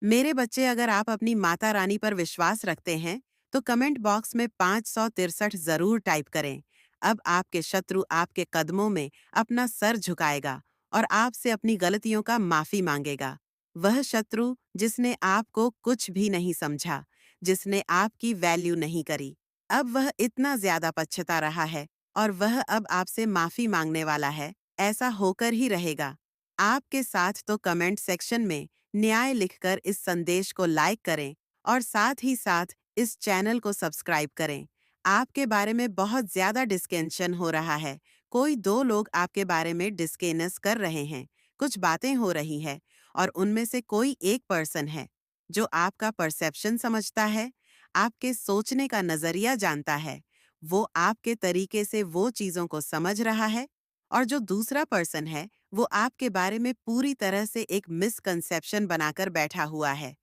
मेरे बच्चे, अगर आप अपनी माता रानी पर विश्वास रखते हैं तो कमेंट बॉक्स में 563 जरूर टाइप करें। अब आपके शत्रु आपके कदमों में अपना सर झुकाएगा और आपसे अपनी गलतियों का माफी मांगेगा। वह शत्रु जिसने आपको कुछ भी नहीं समझा, जिसने आपकी वैल्यू नहीं करी, अब वह इतना ज्यादा पछता रहा है और वह अब आपसे माफी मांगने वाला है। ऐसा होकर ही रहेगा। आपके साथ तो कमेंट सेक्शन में न्याय लिखकर इस संदेश को लाइक करें और साथ ही साथ इस चैनल को सब्सक्राइब करें। आपके बारे में बहुत ज्यादा डिस्कशन हो रहा है। कोई दो लोग आपके बारे में डिस्कस कर रहे हैं, कुछ बातें हो रही है और उनमें से कोई एक पर्सन है जो आपका परसेप्शन समझता है, आपके सोचने का नजरिया जानता है। वो आपके तरीके से वो चीजों को समझ रहा है। और जो दूसरा पर्सन है वो आपके बारे में पूरी तरह से एक मिसकंसेप्शन बनाकर बैठा हुआ है।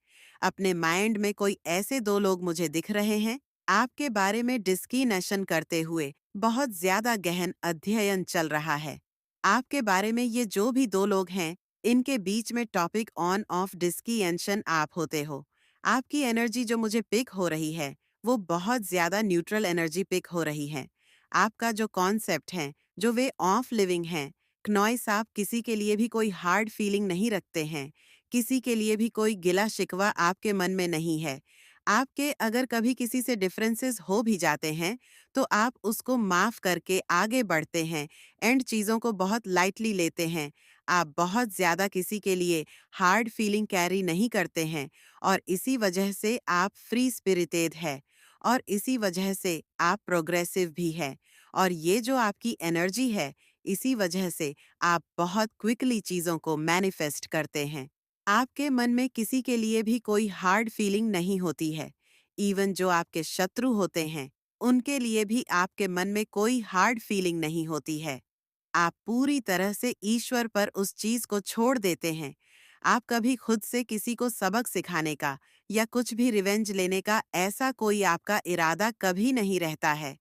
अपने माइंड में कोई ऐसे दो लोग मुझे दिख रहे हैं, आपके बारे में डिस्कीनेशन करते हुए बहुत ज्यादा गहन अध्ययन चल रहा है। आपके बारे में ये जो भी दो लोग हैं, इनके बीच में टॉपिक ऑन ऑफ डिस्कीनेशन आप होते हो। आपकी एनर्जी जो मुझे पिक हो रही है वो बहुत ज्यादा न्यूट्रल एनर्जी पिक हो रही है। आपका जो कॉन्सेप्ट है, जो वे ऑफ लिविंग हैं, क्नॉइस, आप किसी के लिए भी कोई हार्ड फीलिंग नहीं रखते हैं। किसी के लिए भी कोई गिला शिकवा आपके मन में नहीं है। आपके अगर कभी किसी से डिफरेंसेस हो भी जाते हैं तो आप उसको माफ करके आगे बढ़ते हैं, एंड चीज़ों को बहुत लाइटली लेते हैं। आप बहुत ज़्यादा किसी के लिए हार्ड फीलिंग कैरी नहीं करते हैं और इसी वजह से आप फ्री स्पिरिटेड है और इसी वजह से आप प्रोग्रेसिव भी है। और ये जो आपकी एनर्जी है, इसी वजह से आप बहुत क्विकली चीज़ों को मैनिफेस्ट करते हैं। आपके मन में किसी के लिए भी कोई हार्ड फीलिंग नहीं होती है। इवन जो आपके शत्रु होते हैं, उनके लिए भी आपके मन में कोई हार्ड फीलिंग नहीं होती है। आप पूरी तरह से ईश्वर पर उस चीज को छोड़ देते हैं। आप कभी खुद से किसी को सबक सिखाने का या कुछ भी रिवेंज लेने का ऐसा कोई आपका इरादा कभी नहीं रहता है।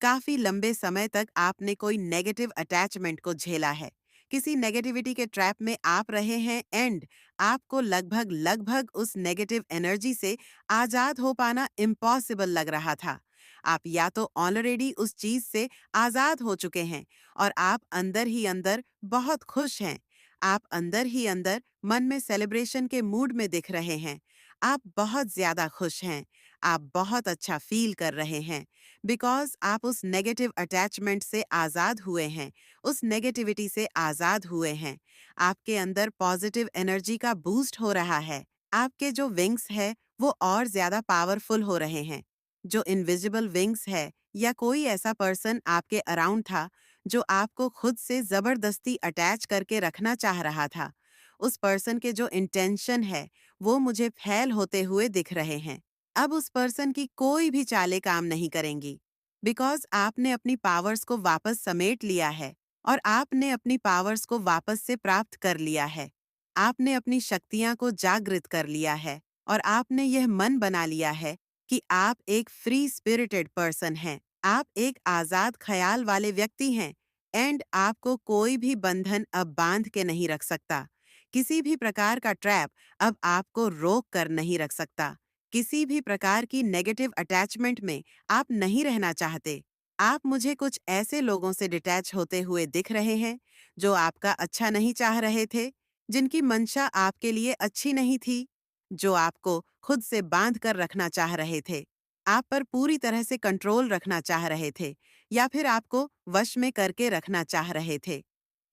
काफी लंबे समय तक आपने कोई नेगेटिव अटैचमेंट को झेला है। किसी नेगेटिविटी के ट्रैप में आप रहे हैं, एंड आपको लगभग लगभग उस नेगेटिव एनर्जी से आजाद हो पाना इम्पॉसिबल लग रहा था। आप या तो ऑलरेडी उस चीज से आजाद हो चुके हैं और आप अंदर ही अंदर बहुत खुश हैं। आप अंदर ही अंदर मन में सेलिब्रेशन के मूड में दिख रहे हैं। आप बहुत ज्यादा खुश हैं। आप बहुत अच्छा फील कर रहे हैं बिकॉज आप उस नेगेटिव अटैचमेंट से आजाद हुए हैं, उस नेगेटिविटी से आजाद हुए हैं। आपके अंदर पॉजिटिव एनर्जी का बूस्ट हो रहा है। आपके जो विंग्स है वो और ज्यादा पावरफुल हो रहे हैं। जो इनविजिबल विंग्स है या कोई ऐसा पर्सन आपके अराउंड था जो आपको खुद से जबरदस्ती अटैच करके रखना चाह रहा था, उस पर्सन के जो इंटेंशन है वो मुझे फेल होते हुए दिख रहे हैं। अब उस पर्सन की कोई भी चालें काम नहीं करेंगी बिकॉज आपने अपनी पावर्स को वापस समेट लिया है और आपने अपनी पावर्स को वापस से प्राप्त कर लिया है। आपने अपनी शक्तियां को जागृत कर लिया है और आपने यह मन बना लिया है कि आप एक फ्री स्पिरिटेड पर्सन हैं। आप एक आजाद ख्याल वाले व्यक्ति हैं, एंड आपको कोई भी बंधन अब बांध के नहीं रख सकता। किसी भी प्रकार का ट्रैप अब आपको रोक कर नहीं रख सकता। किसी भी प्रकार की नेगेटिव अटैचमेंट में आप नहीं रहना चाहते। आप मुझे कुछ ऐसे लोगों से डिटैच होते हुए दिख रहे हैं जो आपका अच्छा नहीं चाह रहे थे, जिनकी मंशा आपके लिए अच्छी नहीं थी, जो आपको खुद से बांध कर रखना चाह रहे थे, आप पर पूरी तरह से कंट्रोल रखना चाह रहे थे या फिर आपको वश में करके रखना चाह रहे थे।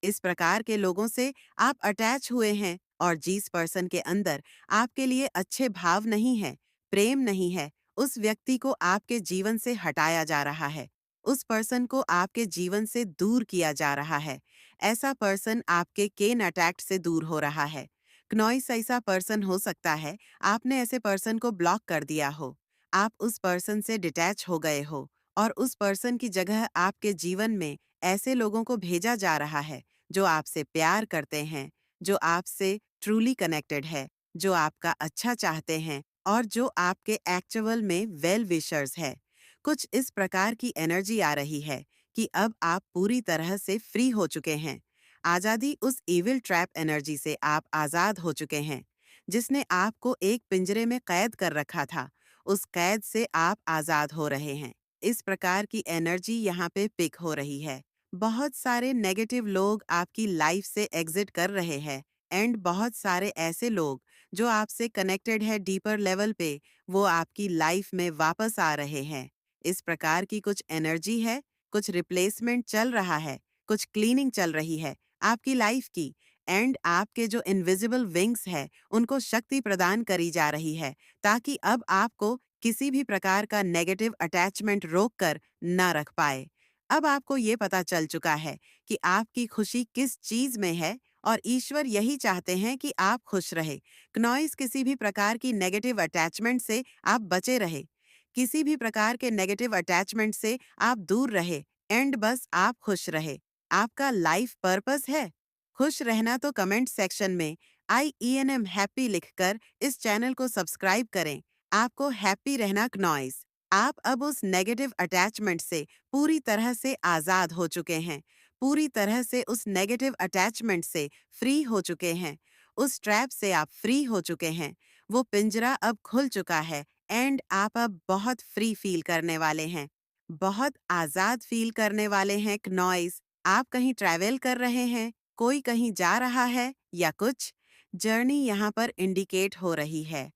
इस प्रकार के लोगों से आप अटैच हुए हैं और जिस पर्सन के अंदर आपके लिए अच्छे भाव नहीं है, प्रेम नहीं है, उस व्यक्ति को आपके जीवन से हटाया जा रहा है। उस पर्सन को आपके जीवन से दूर किया जा रहा है। ऐसा पर्सन आपके केन अटैक्ट से दूर हो रहा है। क्नॉइस ऐसा पर्सन हो सकता है आपने ऐसे पर्सन को ब्लॉक कर दिया हो। आप उस पर्सन से डिटैच हो गए हो और उस पर्सन की जगह आपके जीवन में ऐसे लोगों को भेजा जा रहा है जो आपसे प्यार करते हैं, जो आपसे ट्रूली कनेक्टेड है, जो आपका अच्छा चाहते हैं और जो आपके एक्चुअल में वेल विशर्स है। कुछ इस प्रकार की एनर्जी आ रही है कि अब आप पूरी तरह से फ्री हो चुके हैं। आजादी उस इविल ट्रैप एनर्जी से आप आजाद हो चुके हैं। जिसने आपको एक पिंजरे में कैद कर रखा था, उस कैद से आप आजाद हो रहे हैं। इस प्रकार की एनर्जी यहाँ पे पिक हो रही है। बहुत सारे नेगेटिव लोग आपकी लाइफ से एग्जिट कर रहे हैं एंड बहुत सारे ऐसे लोग जो आपसे कनेक्टेड है डीपर लेवल पे, वो आपकी लाइफ में वापस आ रहे हैं। इस प्रकार की कुछ एनर्जी है, कुछ रिप्लेसमेंट चल रहा है, कुछ क्लीनिंग चल रही है आपकी लाइफ की, एंड आपके जो इनविजिबल विंग्स है उनको शक्ति प्रदान करी जा रही है, ताकि अब आपको किसी भी प्रकार का नेगेटिव अटैचमेंट रोक कर न रख पाए। अब आपको ये पता चल चुका है कि आपकी खुशी किस चीज में है, और ईश्वर यही चाहते हैं कि आप खुश रहे। क्नॉइस किसी भी प्रकार की नेगेटिव अटैचमेंट से आप बचे रहे, किसी भी प्रकार के नेगेटिव अटैचमेंट से आप दूर रहे, एंड बस आप खुश रहे। आपका लाइफ पर्पस है खुश रहना। तो कमेंट सेक्शन में IENM हैप्पी लिखकर इस चैनल को सब्सक्राइब करें। आपको हैप्पी रहना क्नॉइस। आप अब उस नेगेटिव अटैचमेंट से पूरी तरह से आज़ाद हो चुके हैं, पूरी तरह से उस नेगेटिव अटैचमेंट से फ्री हो चुके हैं, उस ट्रैप से आप फ्री हो चुके हैं। वो पिंजरा अब खुल चुका है एंड आप अब बहुत फ्री फील करने वाले हैं, बहुत आज़ाद फील करने वाले हैं क्नॉइस। आप कहीं ट्रैवल कर रहे हैं, कोई कहीं जा रहा है या कुछ जर्नी यहाँ पर इंडिकेट हो रही है।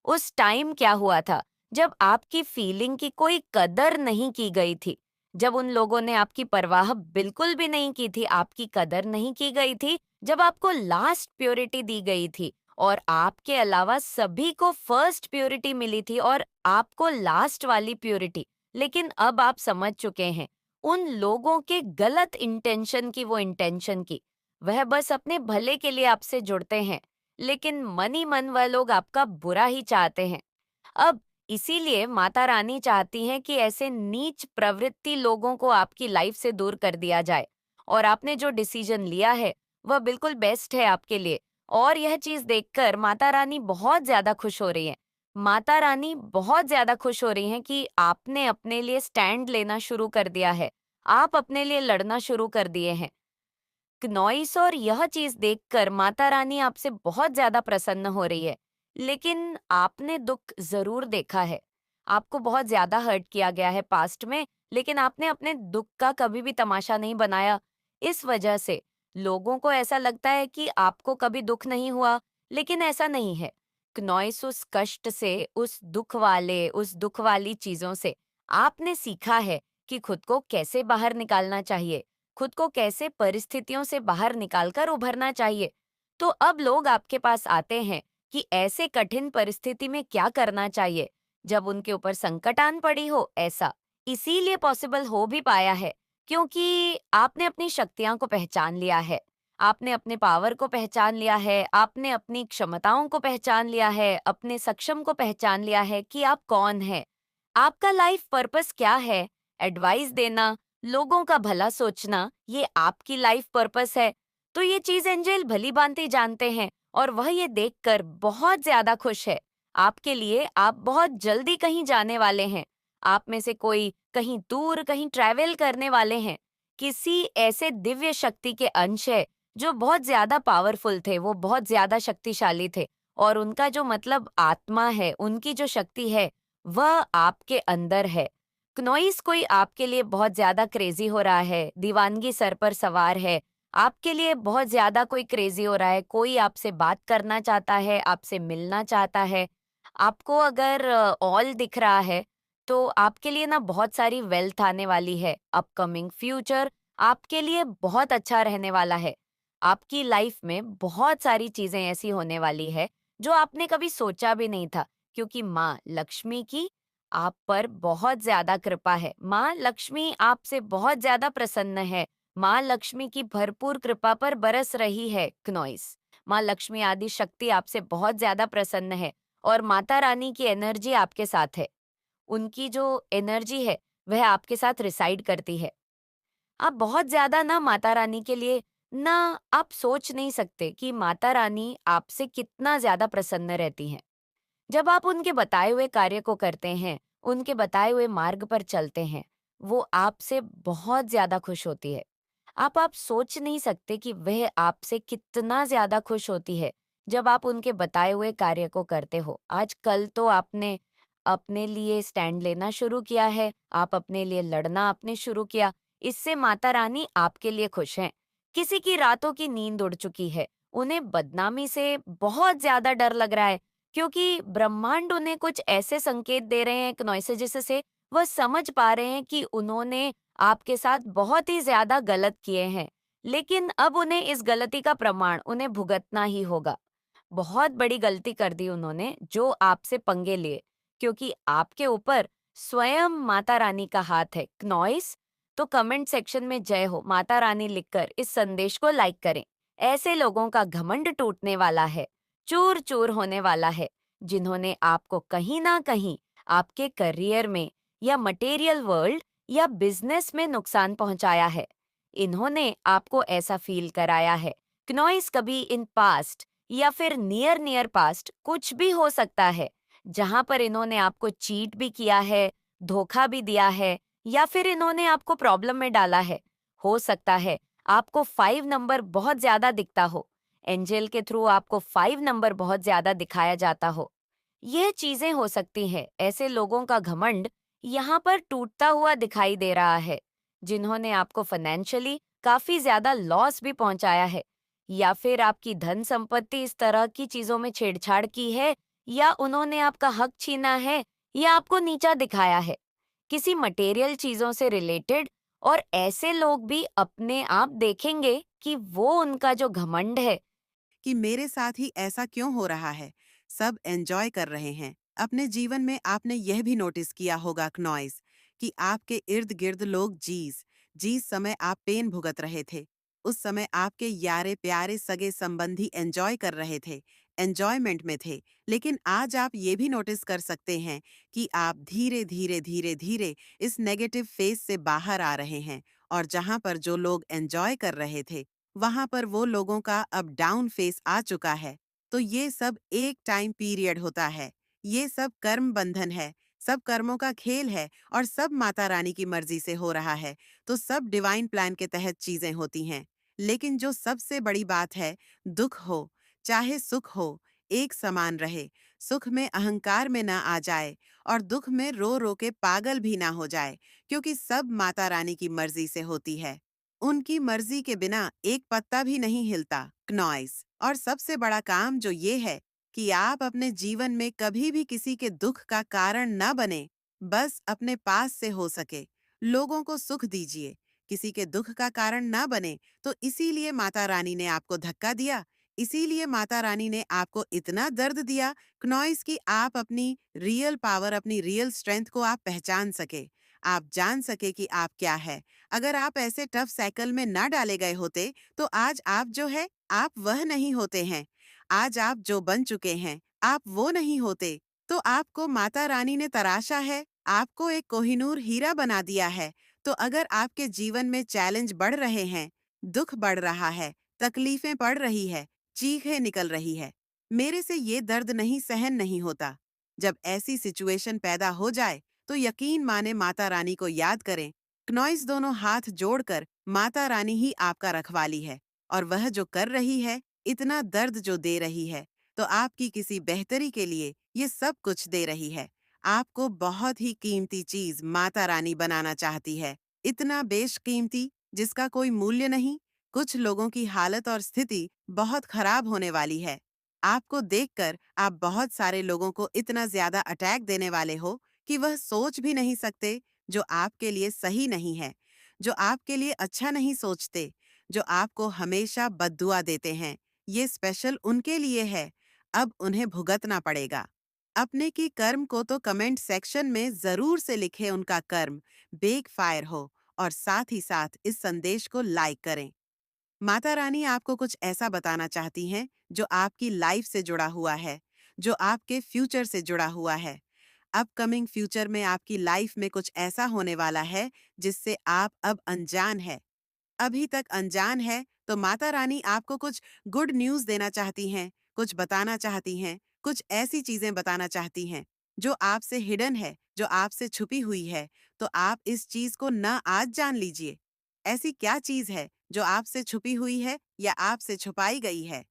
उस टाइम क्या हुआ था जब आपकी फीलिंग की कोई कदर नहीं की गई थी, जब उन लोगों ने आपकी परवाह बिल्कुल भी नहीं की थी, आपकी कदर नहीं की गई थी, जब आपको लास्ट प्योरिटी दी गई थी और आपके अलावा सभी को फर्स्ट प्योरिटी मिली थी और आपको लास्ट वाली प्योरिटी। लेकिन अब आप समझ चुके हैं उन लोगों के गलत इंटेंशन की, वो इंटेंशन की, वह बस अपने भले के लिए आपसे जुड़ते हैं, लेकिन मन ही मन वह लोग आपका बुरा ही चाहते हैं। अब इसीलिए माता रानी चाहती हैं कि ऐसे नीच प्रवृत्ति लोगों को आपकी लाइफ से दूर कर दिया जाए, और आपने जो डिसीजन लिया है वह बिल्कुल बेस्ट है आपके लिए। और यह चीज देखकर माता रानी बहुत ज्यादा खुश हो रही है। माता रानी बहुत ज्यादा खुश हो रही हैं कि आपने अपने लिए स्टैंड लेना शुरू कर दिया है, आप अपने लिए लड़ना शुरू कर दिए हैं। नॉइस और यह चीज देखकर माता रानी आपसे बहुत ज्यादा प्रसन्न हो रही है। लेकिन आपने दुख जरूर देखा है, आपको बहुत ज्यादा हर्ट किया गया है पास्ट में, लेकिन आपने अपने दुख का कभी भी तमाशा नहीं बनाया। इस वजह से लोगों को ऐसा लगता है कि आपको कभी दुख नहीं हुआ, लेकिन ऐसा नहीं है। नॉइस उस कष्ट से, उस दुख वाली चीजों से आपने सीखा है कि खुद को कैसे बाहर निकालना चाहिए, खुद को कैसे परिस्थितियों से बाहर निकालकर उभरना चाहिए। तो अब लोग आपके पास आते हैं कि ऐसे कठिन परिस्थिति में क्या करना चाहिए जब उनके ऊपर संकट आन पड़ी हो। ऐसा इसीलिए पॉसिबल हो भी पाया है क्योंकि आपने अपनी शक्तियां को पहचान लिया है, आपने अपने पावर को पहचान लिया है, आपने अपनी क्षमताओं को पहचान लिया है, अपने सक्षम को पहचान लिया है कि आप कौन है, आपका लाइफ पर्पस क्या है। एडवाइस देना, लोगों का भला सोचना, ये आपकी लाइफ पर्पस है। तो ये चीज एंजल भली भांति जानते हैं और वह ये देखकर बहुत ज्यादा खुश है। आपके लिए आप बहुत जल्दी कहीं जाने वाले हैं। आप में से कोई कहीं दूर कहीं ट्रैवल करने वाले हैं। किसी ऐसे दिव्य शक्ति के अंश है जो बहुत ज्यादा पावरफुल थे, वो बहुत ज्यादा शक्तिशाली थे, और उनका जो मतलब आत्मा है, उनकी जो शक्ति है वह आपके अंदर है। नॉइस कोई आपके लिए बहुत ज्यादा क्रेजी हो रहा है, दीवानगी सर पर सवार है, आपके लिए बहुत ज्यादा कोई क्रेजी हो रहा है, कोई आपसे बात करना चाहता है, आपसे मिलना चाहता है। आपको अगर ऑल दिख रहा है तो आपके लिए ना बहुत सारी वेल्थ आने वाली है। अपकमिंग फ्यूचर आपके लिए बहुत अच्छा रहने वाला है। आपकी लाइफ में बहुत सारी चीजें ऐसी होने वाली है जो आपने कभी सोचा भी नहीं था, क्योंकि माँ लक्ष्मी की आप पर बहुत ज्यादा कृपा है। माँ लक्ष्मी आपसे बहुत ज्यादा प्रसन्न है। माँ लक्ष्मी की भरपूर कृपा पर बरस रही है क्नॉइस। माँ लक्ष्मी आदि शक्ति आपसे बहुत ज्यादा प्रसन्न है और माता रानी की एनर्जी आपके साथ है। उनकी जो एनर्जी है वह आपके साथ रिसाइड करती है। आप बहुत ज्यादा ना माता रानी के लिए ना, आप सोच नहीं सकते कि माता रानी आपसे कितना ज्यादा प्रसन्न रहती हैं। जब आप उनके बताए हुए कार्य को करते हैं, उनके बताए हुए मार्ग पर चलते हैं, वो आपसे बहुत ज्यादा खुश होती है। आप सोच नहीं सकते कि वह आपसे कितना ज्यादा खुश होती है जब आप उनके बताए हुए कार्य को करते हो। आजकल तो आपने अपने लिए स्टैंड लेना शुरू किया है, आप अपने लिए लड़ना आपने शुरू किया, इससे माता रानी आपके लिए खुश हैं। किसी की रातों की नींद उड़ चुकी है, उन्हें बदनामी से बहुत ज़्यादा डर लग रहा है, क्योंकि ब्रह्मांड उन्हें कुछ ऐसे संकेत दे रहे हैं क्नॉइसेजिस से, वह समझ पा रहे हैं कि उन्होंने आपके साथ बहुत ही ज़्यादा गलत किए हैं। लेकिन अब उन्हें इस गलती का प्रमाण उन्हें भुगतना ही होगा। बहुत बड़ी गलती कर दी उन्होंने जो आपसे पंगे लिए, क्योंकि आपके ऊपर स्वयं माता रानी का हाथ है। नॉइस तो कमेंट सेक्शन में जय हो माता रानी लिखकर इस संदेश को लाइक करें। ऐसे लोगों का घमंड टूटने वाला है, चूर चूर होने वाला है, जिन्होंने आपको कहीं ना कहीं आपके करियर में या मटेरियल वर्ल्ड या बिजनेस में नुकसान पहुंचाया है। इन्होंने आपको ऐसा फील कराया है। क्नॉइस कभी इन पास्ट या फिर नियर नियर पास्ट कुछ भी हो सकता है, जहां पर इन्होंने आपको चीट भी किया है, धोखा भी दिया है, या फिर इन्होंने आपको प्रॉब्लम में डाला है। हो सकता है आपको 5 नंबर बहुत ज्यादा दिखता हो, एंजल के थ्रू आपको 5 नंबर बहुत ज्यादा दिखाया जाता हो। यह चीजें हो सकती हैं। ऐसे लोगों का घमंड यहाँ पर टूटता हुआ दिखाई दे रहा है, जिन्होंने आपको फाइनेंशियली काफी ज्यादा लॉस भी पहुंचाया है, या फिर आपकी धन संपत्ति इस तरह की चीजों में छेड़छाड़ की है, या उन्होंने आपका हक छीना है, या आपको नीचा दिखाया है किसी मटेरियल चीजों से रिलेटेड। और ऐसे लोग भी अपने आप देखेंगे कि वो उनका जो घमंड है। कि मेरे साथ ही ऐसा क्यों हो रहा है। सब एंजॉय कर रहे हैं। अपने जीवन में आपने यह भी नोटिस किया होगा नॉइस कि आपके इर्द गिर्द लोग जीस समय आप पेन भुगत रहे थे, उस समय आपके यारे प्यारे सगे संबंधी एंजॉय कर रहे थे, एंजॉयमेंट में थे। लेकिन आज आप ये भी नोटिस कर सकते हैं कि आप धीरे धीरे धीरे धीरे इस नेगेटिव फेज से बाहर आ रहे हैं, और जहां पर जो लोग एंजॉय कर रहे थे वहां पर वो लोगों का अब डाउन फेस आ चुका है। तो ये सब एक टाइम पीरियड होता है। ये सब कर्म बंधन है, सब कर्मों का खेल है, और सब माता रानी की मर्जी से हो रहा है। तो सब डिवाइन प्लान के तहत चीजें होती हैं। लेकिन जो सबसे बड़ी बात है, दुख हो चाहे सुख हो, एक समान रहे। सुख में अहंकार में ना आ जाए, और दुख में रो रो के पागल भी ना हो जाए, क्योंकि सब माता रानी की मर्जी से होती है। उनकी मर्जी के बिना एक पत्ता भी नहीं हिलता। नॉइस और सबसे बड़ा काम जो ये है कि आप अपने जीवन में कभी भी किसी के दुख का कारण न बने, बस अपने पास से हो सके लोगों को सुख दीजिए, किसी के दुख का कारण ना बने। तो इसीलिए माता रानी ने आपको धक्का दिया, इसीलिए माता रानी ने आपको इतना दर्द दिया क्नॉइस कि आप अपनी रियल पावर, अपनी रियल स्ट्रेंथ को आप पहचान सके, आप जान सके कि आप क्या है। अगर आप ऐसे टफ साइकिल में ना डाले गए होते, तो आज आप जो है, आप वह नहीं होते हैं। आज आप जो बन चुके हैं, आप वो नहीं होते। तो आपको माता रानी ने तराशा है, आपको एक कोहिनूर हीरा बना दिया है। तो अगर आपके जीवन में चैलेंज बढ़ रहे हैं, दुख बढ़ रहा है, तकलीफें पड़ रही है, चीखें निकल रही है, मेरे से ये दर्द नहीं सहन नहीं होता। जब ऐसी सिचुएशन पैदा हो जाए, तो यकीन माने माता रानी को याद करें। क्नॉइस दोनों हाथ जोड़कर माता रानी ही आपका रखवाली है, और वह जो कर रही है, इतना दर्द जो दे रही है, तो आपकी किसी बेहतरी के लिए ये सब कुछ दे रही है। आपको बहुत ही कीमती चीज माता रानी बनाना चाहती है, इतना बेशकीमती जिसका कोई मूल्य नहीं। कुछ लोगों की हालत और स्थिति बहुत खराब होने वाली है। आपको देखकर आप बहुत सारे लोगों को इतना ज्यादा अटैक देने वाले हो कि वह सोच भी नहीं सकते, जो आपके लिए सही नहीं है, जो आपके लिए अच्छा नहीं सोचते, जो आपको हमेशा बद्दुआ देते हैं। ये स्पेशल उनके लिए है। अब उन्हें भुगतना पड़ेगा। अपने की कर्म को तो कमेंट सेक्शन में जरूर से लिखे उनका कर्म बेक फायर हो, और साथ ही साथ इस संदेश को लाइक करें। माता रानी आपको कुछ ऐसा बताना चाहती हैं जो आपकी लाइफ से जुड़ा हुआ है, जो आपके फ्यूचर से जुड़ा हुआ है। अपकमिंग फ्यूचर में आपकी लाइफ में कुछ ऐसा होने वाला है जिससे आप अब अनजान है। अभी तक अनजान है, तो माता रानी आपको कुछ गुड न्यूज़ देना चाहती हैं, कुछ बताना चाहती हैं, कुछ ऐसी चीज़ें बताना चाहती हैं, जो आपसे हिडन है, जो आपसे छुपी हुई है। तो आप इस चीज़ को न आज जान लीजिए। ऐसी क्या चीज़ है जो आपसे छुपी हुई है या आपसे छुपाई गई है?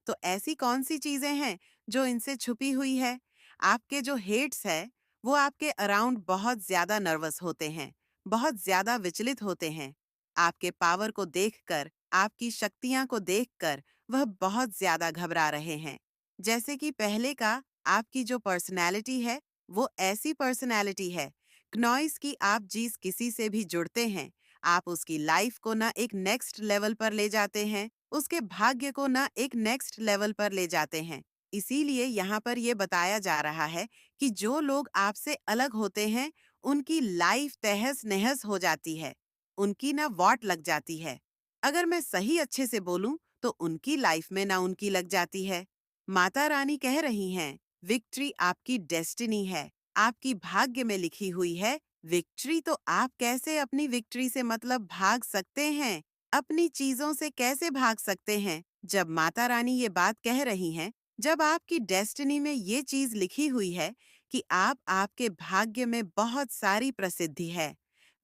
तो ऐसी कौन सी चीजें हैं जो इनसे छुपी हुई है? आपके जो हेट्स है, वो आपके अराउंड बहुत ज्यादा नर्वस होते हैं, बहुत ज्यादा विचलित होते हैं। आपके पावर को देखकर, आपकी शक्तियां को देखकर वह बहुत ज्यादा घबरा रहे हैं। जैसे कि पहले का, आपकी जो पर्सनैलिटी है, वो ऐसी पर्सनैलिटी है, क्नॉइस की आप जिस किसी से भी जुड़ते हैं, आप उसकी लाइफ को ना एक नेक्स्ट लेवल पर ले जाते हैं, उसके भाग्य को ना एक नेक्स्ट लेवल पर ले जाते हैं। इसीलिए यहाँ पर ये बताया जा रहा है कि जो लोग आपसे अलग होते हैं, उनकी लाइफ तहस नहस हो जाती है, उनकी ना वाट लग जाती है। अगर मैं सही अच्छे से बोलूं तो उनकी लाइफ में ना उनकी लग जाती है। माता रानी कह रही हैं, विक्ट्री आपकी डेस्टिनी है, आपकी भाग्य में लिखी हुई है विक्ट्री। तो आप कैसे अपनी विक्ट्री से मतलब भाग सकते हैं? अपनी चीजों से कैसे भाग सकते हैं? जब माता रानी ये बात कह रही हैं, जब आपकी डेस्टिनी में ये चीज लिखी हुई है कि आप आपके भाग्य में बहुत सारी प्रसिद्धि है,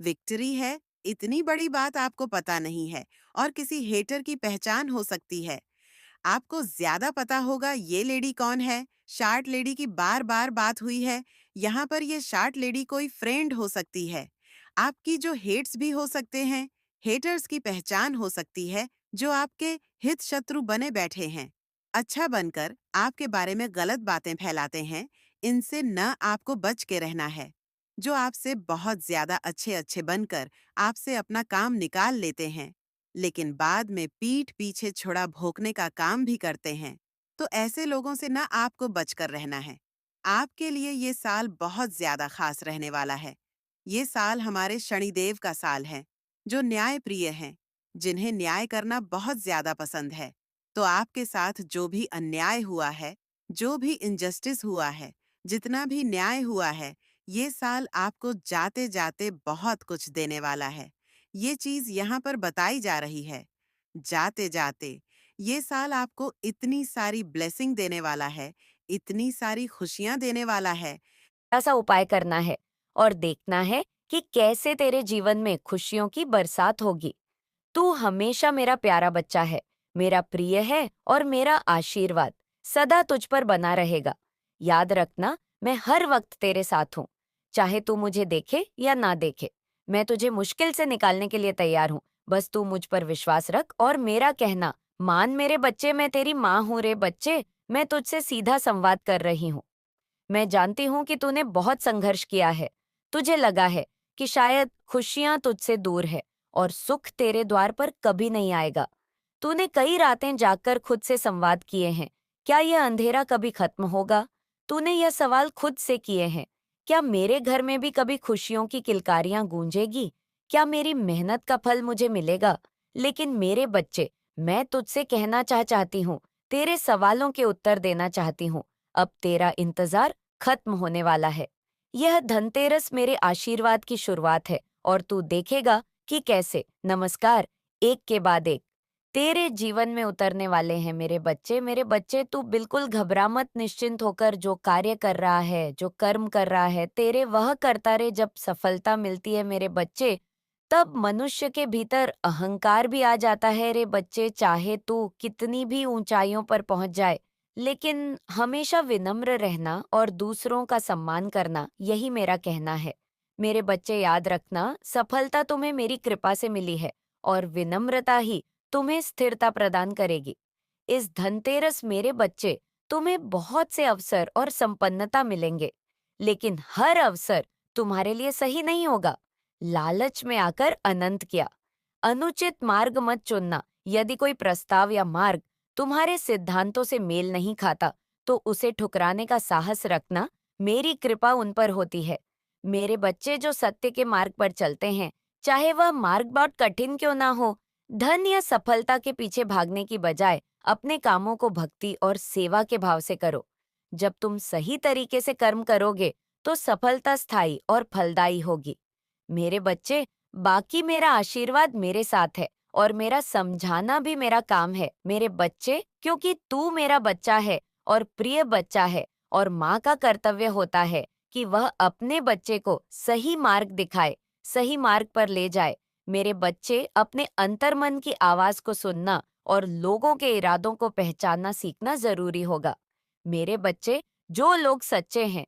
विक्ट्री है, इतनी बड़ी बात आपको पता नहीं है और किसी हेटर की पहचान हो सकती है। आपको ज्यादा पता होगा ये लेडी कौन है। शार्ट लेडी की बार बार बात हुई है। यहाँ पर ये शार्ट लेडी कोई फ्रेंड हो सकती है। आपकी जो हेट्स भी हो सकते हैं, हेटर्स की पहचान हो सकती है जो आपके हित शत्रु बने बैठे हैं। अच्छा बनकर आपके बारे में गलत बातें फैलाते हैं, इनसे न आपको बच के रहना है। जो आपसे बहुत ज्यादा अच्छे अच्छे बनकर आपसे अपना काम निकाल लेते हैं, लेकिन बाद में पीठ पीछे छुरा भोंकने का काम भी करते हैं, तो ऐसे लोगों से ना आपको बचकर रहना है। आपके लिए ये साल बहुत ज्यादा खास रहने वाला है। ये साल हमारे शनिदेव का साल है, जो न्याय प्रिय हैं, जिन्हें न्याय करना बहुत ज्यादा पसंद है। तो आपके साथ जो भी अन्याय हुआ है, जो भी इनजस्टिस हुआ है, जितना भी न्याय हुआ है, ये साल आपको जाते जाते बहुत कुछ देने वाला है। ये चीज यहाँ पर बताई जा रही है। जाते जाते ये साल आपको इतनी सारी ब्लेसिंग देने वाला है, इतनी सारी खुशियां देने वाला है। सा उपाय करना है और देखना है कि कैसे तेरे जीवन में खुशियों की बरसात होगी। तू हमेशा मेरा प्यारा बच्चा है, मेरा प्रिय है और मेरा आशीर्वाद सदा तुझ पर बना रहेगा। याद रखना, मैं हर वक्त तेरे साथ हूँ। चाहे तू मुझे देखे या ना देखे, मैं तुझे मुश्किल से निकालने के लिए तैयार हूँ। बस तू मुझ पर विश्वास रख और मेरा कहना मान। मेरे बच्चे, मैं तेरी माँ हूँ रे बच्चे, मैं तुझसे सीधा संवाद कर रही हूँ। मैं जानती हूँ कि तूने बहुत संघर्ष किया है। तुझे लगा है कि शायद खुशियां तुझसे दूर है और सुख तेरे द्वार पर कभी नहीं आएगा। तूने कई रातें जागकर खुद से संवाद किए हैं, क्या यह अंधेरा कभी खत्म होगा? तूने यह सवाल खुद से किए हैं, क्या मेरे घर में भी कभी खुशियों की किलकारियां गूंजेगी? क्या मेरी मेहनत का फल मुझे मिलेगा? लेकिन मेरे बच्चे, मैं तुझसे कहना चाहती हूँ, तेरे सवालों के उत्तर देना चाहती हूँ। अब तेरा इंतजार खत्म होने वाला है। यह धनतेरस मेरे आशीर्वाद की शुरुआत है और तू देखेगा कि कैसे नमस्कार एक के बाद एक तेरे जीवन में उतरने वाले हैं। मेरे बच्चे, तू बिल्कुल घबरा मत। निश्चिंत होकर जो कार्य कर रहा है, जो कर्म कर रहा है, तेरे वह करता रहे। जब सफलता मिलती है मेरे बच्चे, तब मनुष्य के भीतर अहंकार भी आ जाता है रे बच्चे। चाहे तू कितनी भी ऊंचाइयों पर पहुंच जाए, लेकिन हमेशा विनम्र रहना और दूसरों का सम्मान करना, यही मेरा कहना है। मेरे बच्चे, याद रखना, सफलता तुम्हें मेरी कृपा से मिली है और विनम्रता ही तुम्हें स्थिरता प्रदान करेगी। इस धनतेरस मेरे बच्चे, तुम्हें बहुत से अवसर और संपन्नता मिलेंगे, लेकिन हर अवसर तुम्हारे लिए सही नहीं होगा। लालच में आकर अनंत क्या। अनुचित मार्ग मत चुनना। यदि कोई प्रस्ताव या मार्ग तुम्हारे सिद्धांतों से मेल नहीं खाता, तो उसे ठुकराने का साहस रखना। मेरी कृपा उन पर होती है। मेरे बच्चे जो सत्य के मार्ग पर चलते हैं, चाहे वह मार्ग बहुत कठिन क्यों ना हो, धन या सफलता के पीछे भागने की बजाय अपने कामों को भक्ति और सेवा के भाव से करो। जब तुम सही तरीके से कर्म करोगे, तो सफलता स्थायी और फलदायी होगी। मेरे बच्चे, बाकी मेरा आशीर्वाद मेरे साथ है और मेरा समझाना भी मेरा काम है मेरे बच्चे, क्योंकि तू मेरा बच्चा है और प्रिय बच्चा है। और माँ का कर्तव्य होता है कि वह अपने बच्चे को सही मार्ग दिखाए, सही मार्ग पर ले जाए। मेरे बच्चे, अपने अंतर्मन की आवाज को सुनना और लोगों के इरादों को पहचानना सीखना जरूरी होगा। मेरे बच्चे, जो लोग सच्चे हैं